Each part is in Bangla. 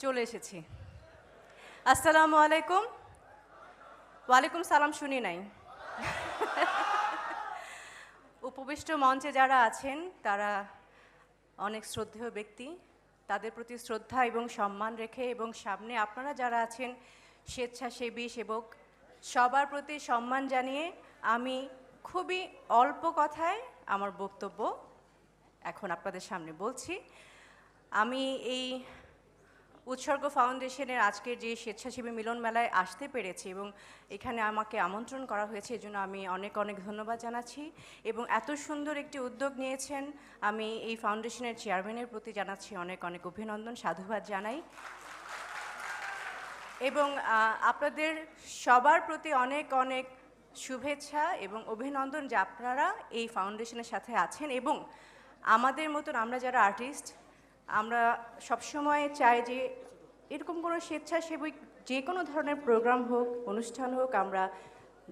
চলে এসেছি। আসসালামু আলাইকুম। ওয়ালাইকুম সালাম শুনি নাই। উপবিষ্ট মঞ্চে যারা আছেন তারা অনেক শ্রদ্ধেয় ব্যক্তি, তাদের প্রতি শ্রদ্ধা এবং সম্মান রেখে এবং সামনে আপনারা যারা আছেন স্বেচ্ছাসেবী সেবক, সবার প্রতি সম্মান জানিয়ে আমি খুবই অল্প কথায় আমার বক্তব্য এখন আপনাদের সামনে বলছি। আমি এই উৎসর্গ ফাউন্ডেশনের আজকের যে স্বেচ্ছাসেবী মিলন মেলায় আসতে পেরেছি এবং এখানে আমাকে আমন্ত্রণ করা হয়েছে, এজন্য আমি অনেক অনেক ধন্যবাদ জানাচ্ছি। এবং এত সুন্দর একটি উদ্যোগ নিয়েছেন, আমি এই ফাউন্ডেশনের চেয়ারম্যানের প্রতি জানাচ্ছি অনেক অনেক অভিনন্দন, সাধুবাদ জানাই। এবং আপনাদের সবার প্রতি অনেক অনেক শুভেচ্ছা এবং অভিনন্দন যে আপনারা এই ফাউন্ডেশনের সাথে আছেন। এবং আমাদের মতন আমরা যারা আর্টিস্ট, আমরা সবসময় চাই যে এরকম কোনো স্বেচ্ছাসেবী যে কোনো ধরনের প্রোগ্রাম হোক, অনুষ্ঠান হোক, আমরা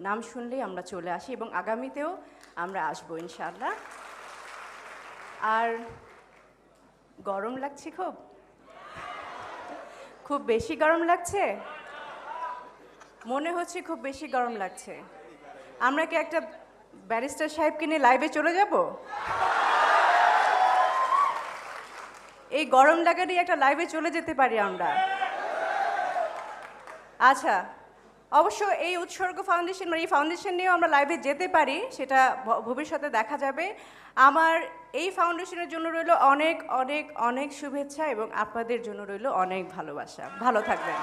নাম শুনলেই আমরা চলে আসি এবং আগামীতেও আমরা আসবো ইনশাআল্লাহ। আর গরম লাগছে, খুব খুব বেশি গরম লাগছে, মনে হচ্ছে খুব বেশি গরম লাগছে। আমরা কি একটা ব্যারিস্টার সাহেবকে নিয়ে লাইভে চলে যাব? এই গরম লাগারই একটা লাইভে চলে যেতে পারি আমরা। আচ্ছা, অবশ্য এই উৎসর্গ ফাউন্ডেশন মানে এই ফাউন্ডেশন নিয়েও আমরা লাইভে যেতে পারি, সেটা ভবিষ্যতে দেখা যাবে। আমার এই ফাউন্ডেশনের জন্য রইল অনেক অনেক অনেক শুভেচ্ছা এবং আপনাদের জন্য রইল অনেক ভালোবাসা। ভালো থাকবেন।